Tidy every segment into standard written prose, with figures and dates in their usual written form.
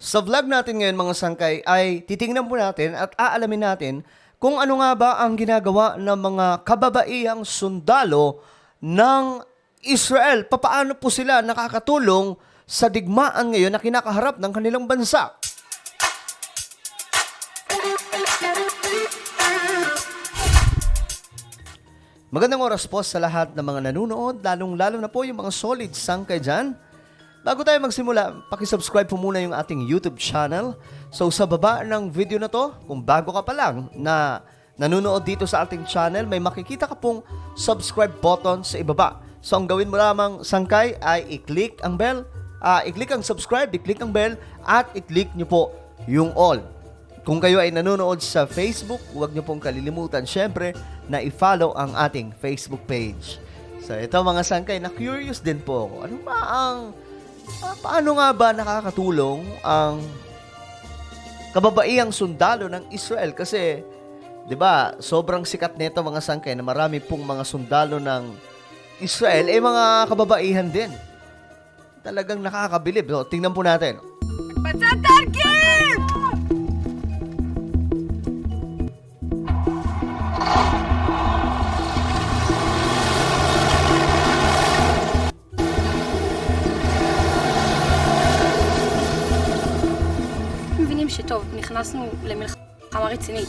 Sa vlog natin ngayon mga sangkay ay titingnan po natin at aalamin natin kung ano nga ba ang ginagawa ng mga kababaihang sundalo ng Israel. Papaano po sila nakakatulong sa digmaan ngayon na kinakaharap ng kanilang bansa? Magandang oras po sa lahat ng mga nanonood, lalong-lalo na po yung mga solid sangkay dyan. Bago tayo magsimula, pakisubscribe po muna yung ating YouTube channel. So sa baba ng video na to, kung bago ka pa lang na nanonood dito sa ating channel, may makikita ka pong subscribe button sa ibaba. So ang gawin mo lamang sangkay ay i-click ang bell, i-click ang subscribe, i-click ang bell, at i-click nyo po yung all. Kung kayo ay nanonood sa Facebook, huwag nyo pong kalilimutan syempre na i-follow ang ating Facebook page. So ito mga sangkay, na-curious din po ako. Ano ba ang paano nga ba nakakatulong ang kababaihang sundalo ng Israel? Kasi, di ba, sobrang sikat nito mga sangkay na marami pong mga sundalo ng Israel, mga kababaihan din. Talagang nakakabilib. So, tingnan po natin. מבינים שטוב, נכנסנו למלחמה רצינית.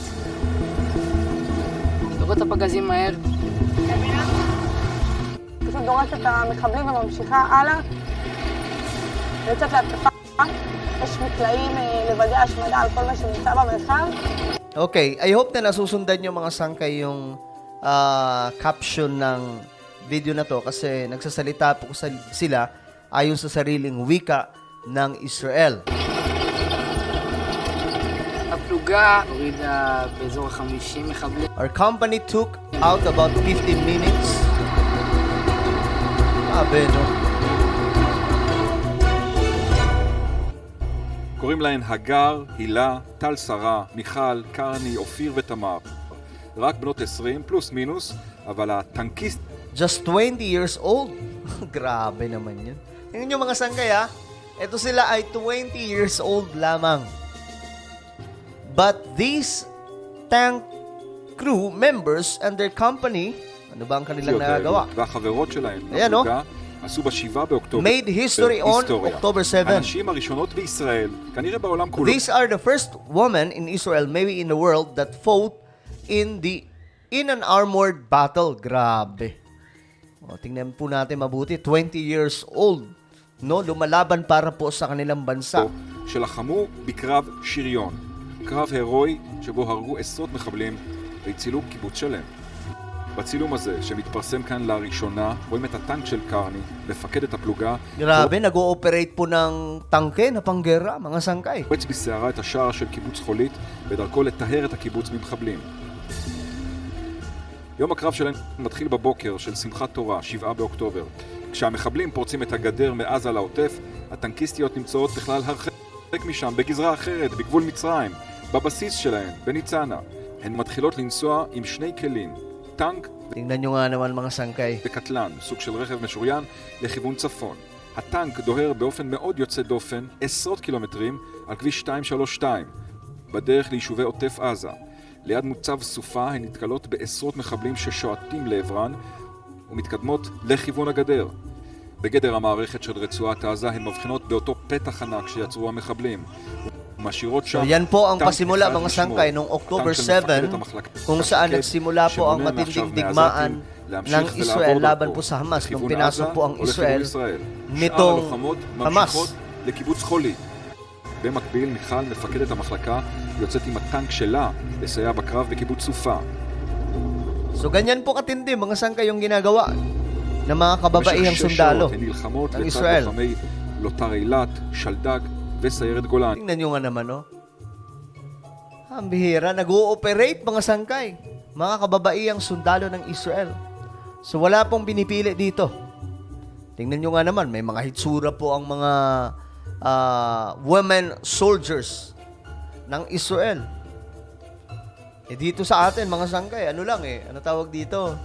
תראו את הפגזים מהר. פשוט דורסת את המחבלים וממשיכה הלאה. יוצאת להתקפה. יש מקלעים לוודא השמדה על כל מה שנמצא במרחב. Okay, I hope na nasusundan nyo mga sangkay yung caption ng video na to kasi nagsasalita po sila ayon sa sariling wika ng Israel. הפלוגה הורידה באזור 50 מחבלים. Our company took out about 15 minutes. No? קוראים להן הגר, הילה, טל שרה, מיכל, קרני, אופיר ותמר. רק בנות 20 פלוס מינוס, אבל הטנקיסט... Just 20 years old. Grabe naman yun. Tingnan nyo mga sangkay ha. Ito sila ay 20 years old lamang. But these tank crew members and their company, ano ba ang kanilang nagagawa? והחברות שלהן, Ayan, no? בפלוגה, עשו ב7 באוקטובר. Made history on היסטוריה. October 7. הנשים הראשונות בישראל, כנראה בעולם כולו. These are the first women in Israel, maybe in the world, that fought in an armored battle. Grabe. O, tingnan po natin mabuti. 20 years old. No? Lumalaban para po sa kanilang bansa. שלחמו בקרב שריון. קרב הירואי שבו הרגו עשרות מחבלים והצילו קיבוץ שלם. בצילום הזה, שמתפרסם כאן לראשונה, רואים את הטנק של קרני, מפקד הפלוגה. Grabe, nag-ooperate po ng tangke na panggera, mga sangkay. פורץ בסערה את השער של קיבוץ חולית, בדרכו לטהר את הקיבוץ ממחבלים. יום הקרב שלהם מתחיל בבוקר של שמחת תורה, 7 באוקטובר. כשהמחבלים פורצים את הגדר מעזה לעוטף, הטנקיסטיות נמצאות בכלל הרחק משם, בגזרה אחרת, בגבול מצרים, בבסיס שלהן, בניצנה. הן מתחילות לנסוע עם שני כלים, טנק Tingnan nyo nga naman mga sangkay. וקטלן, סוג של רכב משוריין, לכיוון צפון. הטנק דוהר באופן מאוד יוצא דופן, עשרות קילומטרים, על כביש 232, בדרך ליישובי עוטף עזה. ליד מוצב סופה הן נתקלות בעשרות מחבלים ששועטים לעברן ומתקדמות לכיוון הגדר. בגדר המערכת של רצועת עזה הן מבחינות באותו פתח ענק שיצרו המחבלים. ומשאירות שם So yan po ang טנק pasimula אחד mga לשמור. sangkay noong October הטנק של מפקדת 7 המחלקה kung saan שקד, nagsimula po ang שמונע מעכשיו matinding digmaan מהעזתים להמשיך ng ולעבור Israel laban דרכו po sa Hamas nung לכיוון pinasok עזה po ang או לכיוון Israel ישראל. nitong שאר הלוחמות Hamas. ממשיכות לקיבוץ חולית. במקביל, מיכל, מפקדת המחלקה, יוצאת עם הטנק שלה לסייע בקרב בקיבוץ סופה. So ganyan po katindi mga sangkay yung ginagawa ng mga kababaihang במשך 6 sundalo שעות הן נלחמות ng לצד Israel. לוחמי לוטר אילת, שלדג וסיירת גולן. Tingnan nyo nga naman, no? Ang bihira, nag-ooperate mga sangkay. Mga kababaihang sundalo ng Israel. So wala pong binipili dito. Tingnan nyo nga naman, may mga hitsura po ang mga women soldiers ng Israel. Dito sa atin, mga sangkay, ano lang ano tawag dito?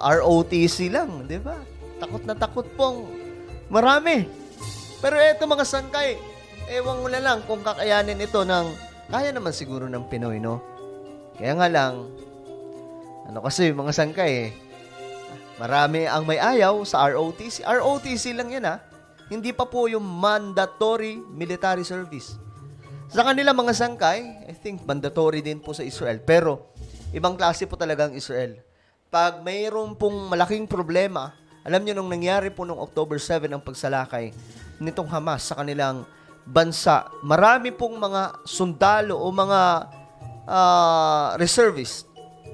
ROTC lang, di ba? Takot na takot pong marami. Pero eto mga sangkay, ewan mo na lang kung kakayanin ito ng, kaya naman siguro ng Pinoy, no? Kaya nga lang, ano kasi mga sangkay marami ang may ayaw sa ROTC. ROTC lang yan Hindi pa po yung mandatory military service. Sa kanila mga sangkay, I think mandatory din po sa Israel. Pero, ibang klase po talaga ang Israel. Pag mayroon pong malaking problema, alam nyo nung nangyari po nung October 7 ang pagsalakay nitong Hamas sa kanilang bansa, marami pong mga sundalo o mga reservist,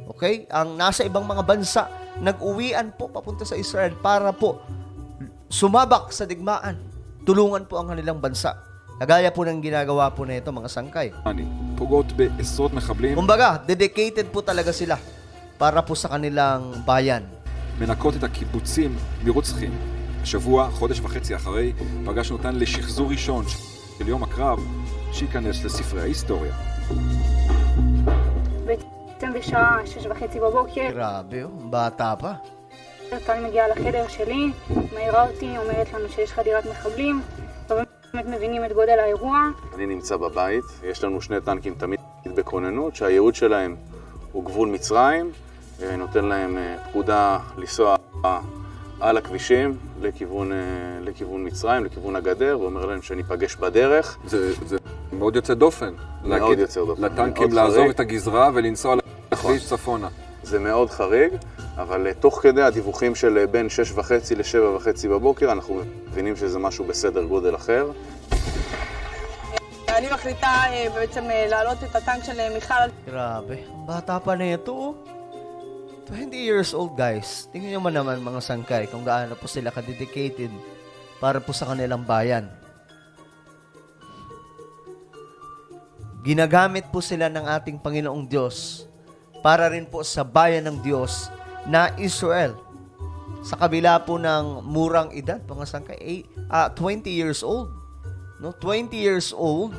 okay? Ang nasa ibang mga bansa, nag-uwian po papunta sa Israel para po sumabak sa digmaan. Tulungan po ang kanilang bansa. Kagaya po ng ginagawa po na ito, mga sangkay. פוגעות בעשרות מחבלים, Kumbaga, dedicated po talaga sila para po sa kanilang bayan. מנקות את הקיבוצים מרוצחים. השבוע, חודש וחצי אחרי, פגשנו אותן לשחזור ראשון של יום הקרב, שייכנס לספרי ההיסטוריה. בעצם בשעה 6:30 בבוקר, Grabe, bata pa. טלי מגיעה לחדר שלי, מעירה אותי, אומרת לנו שיש חדירת מחבלים, ובאמת מבינים את גודל האירוע. אני נמצא בבית, יש לנו שני טנקים תמיד בכוננות, שהייעוד שלהם הוא גבול מצרים, נותן להם פקודה לנסוע על הכבישים לכיוון מצרים, לכיוון הגדר, ואומר להם שניפגש בדרך. זה מאוד יוצא דופן. מאוד יוצא דופן. לטנקים לעזוב את הגזרה ולנסוע לכביש צפונה. זה מאוד חריג, אבל תוך כדי הדיווחים של בין 6:30 ל-7:30 בבוקר, אנחנו מבינים שזה משהו בסדר גודל אחר. אני מחליטה בעצם להעלות את הטנק של מיכל. Grabe, ang bata pa na ito. 20 years old, guys. Tingnan nyo man naman mga sangkay kung gaano po sila ka-dedicated para po sa kanilang bayan. Ginagamit po sila ng ating Panginoong Diyos para rin po sa bayan ng Diyos na Israel. Sa kabila po ng murang edad, mga sangkay, 20 years old. No? 20 years old,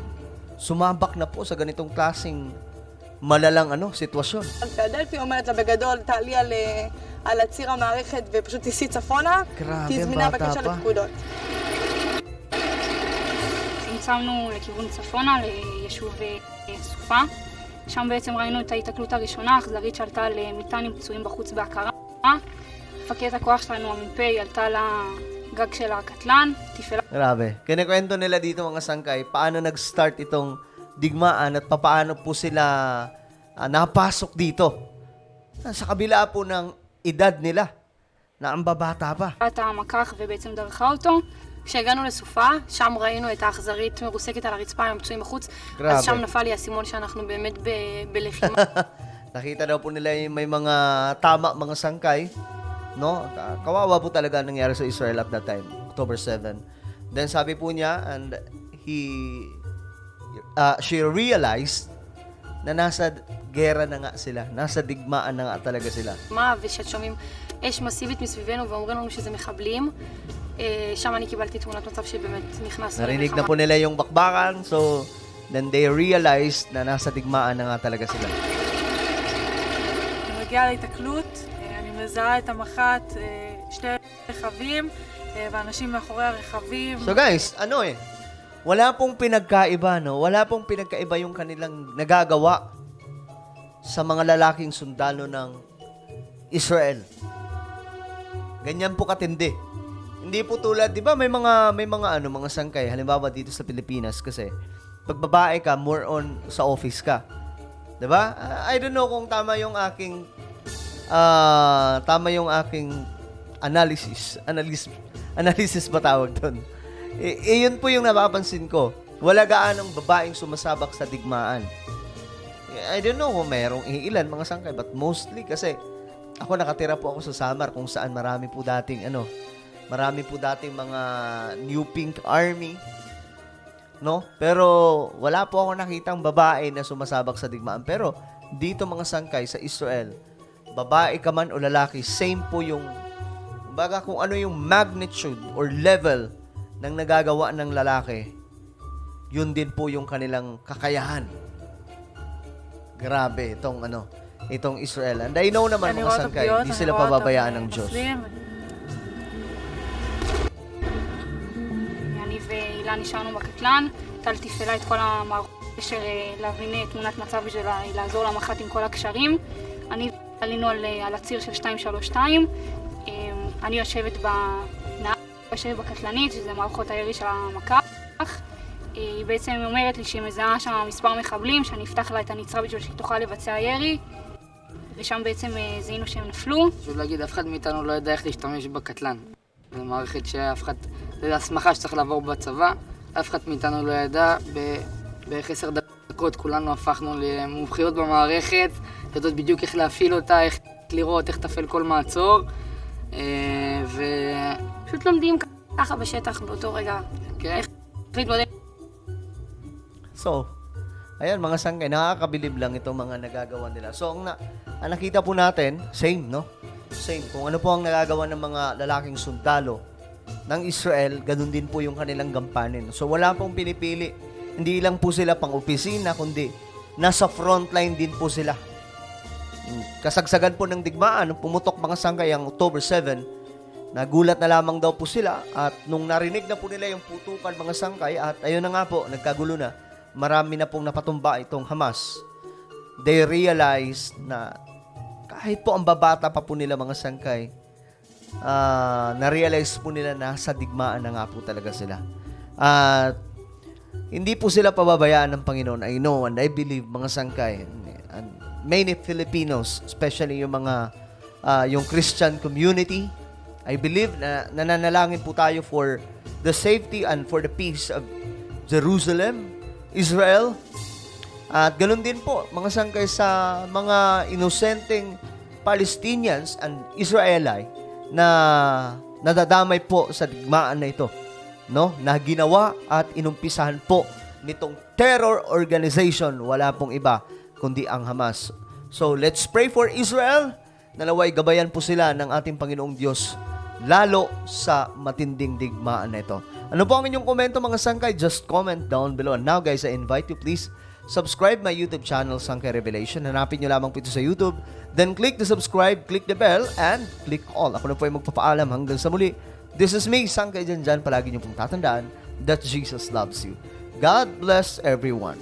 sumabak na po sa ganitong klaseng malalang sitwasyon. פילדלפי אומרת לה בגדול, תעלי על הציר המערכת ופשוט תיסעי צפונה, קרב, תהיי זמינה בטאפה. בקשר לפקודות. צמצמנו לכיוון צפונה, ליישוב סופה. שם בעצם ראינו את ההיתקלות הראשונה, האכזרית שעלתה על מטען עם פצועים בחוץ בהכרה. מפקד הכוח שלנו, המ"פ, עלתה לגג של הקטלן, תפעלה. Grabe. Kinikwento nila dito mga sangkay, paano nag-start itong digmaan at paano po sila napasok dito. Sa kabila po ng edad nila, na ang babata pa. את המקח ובעצם דרכה אותו. כשהגענו לסופה, שם ראינו את האכזרית מרוסקת על הרצפה עם הפצועים בחוץ. Grabe. אז שם נפל לי האסימון שאנחנו באמת בלחימה. Nakita daw po nila yung may mga tama, mga sangkay. No? Kawawa po talaga ang nangyari sa Israel at that time, October 7. Then sabi po niya, and she realized na nasa gera na nga sila. Nasa digmaan na nga talaga sila. ושאת שומעים אש מסיבית מסביבנו ואומרים לנו שזה מחבלים. שם אני קיבלתי תמונת מצב שבאמת נכנסנו Narinig na po nila yung bakbakan, so then they realized na nasa digmaan na nga talaga sila. אני מגיעה להיתקלות, אני מזהה את המח"ט, שני רכבים, ואנשים מאחורי הרכבים. So guys, wala pong pinagkaiba, no? Wala pong pinagkaiba yung kanilang nagagawa sa mga lalaking sundalo ng Israel. Ganyan po katindi. Hindi po tulad, 'di ba, may mga mga sangkay, halimbawa dito sa Pilipinas kasi pag babae ka, more on sa office ka. 'Di ba? I don't know kung tama yung aking analysis ba tawag doon. Yun po yung napapansin ko. Wala gaanong babaeng sumasabak sa digmaan. I don't know kung merong ilan mga sangkay, but mostly kasi ako nakatira po ako sa Samar kung saan marami po dating mga New Pink Army, no? Pero wala po ako nakitang babae na sumasabak sa digmaan. Pero dito mga sangkay sa Israel, babae ka man o lalaki, same po yung baga kung ano yung magnitude or level ng nagagawa ng lalaki, yun din po yung kanilang kakayahan. Grabe itong Israel. And I know naman אני mga רואה את sangkay, הפגיעות, hindi אני sila רואה אותם pababayaan ng Diyos. נופלים. אני לאן נשארנו בקטלן. טל תפעלה את כל המערכות קשר להבין תמונת מצב בשביל לעזור למח"ט עם כל הקשרים. אני עלינו על הציר של 232. אני יושבת יושבת בקטלנית, שזה מערכות הירי של המק"ח. היא בעצם אומרת לי שהיא מזהה שם מספר מחבלים, שאני אפתח לה את הנצרה בשביל שהיא תוכל לבצע ירי, ושם בעצם זיהינו שהם נפלו. פשוט להגיד, אף אחד מאיתנו לא ידע איך להשתמש בקטלן. זו מערכת שאף אחד, זו הסמכה שצריך לעבור בצבא, אף אחד מאיתנו לא ידע. בערך 10 דקות כולנו הפכנו למומחיות במערכת, יודעות בדיוק איך להפעיל אותה, איך לראות, איך תפעל כל מעצור. פשוט לומדים ככה בשטח באותו רגע. כן. איך להתמודד. So, ayan mga sangkay, nakakabilib lang itong mga nagagawa nila. So, ang nakita po natin, same, no? Same. Kung ano po ang nagagawa ng mga lalaking sundalo ng Israel, ganun din po yung kanilang gampanin. So, wala pong pinipili. Hindi lang po sila pang opisina, kundi nasa frontline din po sila. Kasagsagan po ng digmaan, nung pumutok mga sangkay ang October 7, nagulat na lamang daw po sila at nung narinig na po nila yung putukan mga sangkay at ayun na nga po, nagkagulo na, marami na pong napatumba itong Hamas. They realized na kahit po ang babata pa po nila mga sangkay, na-realize po nila na sa digmaan na nga po talaga sila. At hindi po sila pababayaan ng Panginoon. I know and I believe mga sangkay, and many Filipinos, especially yung mga yung Christian community, I believe na nananalangin po tayo for the safety and for the peace of Jerusalem, Israel. At ganun din po, mga sangkay sa mga inosenteng Palestinians and Israeli na nadadamay po sa digmaan na ito, no? Na ginawa at inumpisahan po nitong terror organization, wala pong iba kundi ang Hamas. So, let's pray for Israel. Nalaway gabayan po sila ng ating Panginoong Diyos lalo sa matinding digmaan na ito. Ano po ang inyong komento mga sangkay? Just comment down below. And now guys, I invite you please subscribe my YouTube channel, Sangkay Revelation. Hanapin nyo lamang po ito sa YouTube. Then click the subscribe, click the bell, and click all. Ako na po ay magpapaalam hanggang sa muli. This is me, Sangkay Janjan. Palagi nyo pong tatandaan that Jesus loves you. God bless everyone.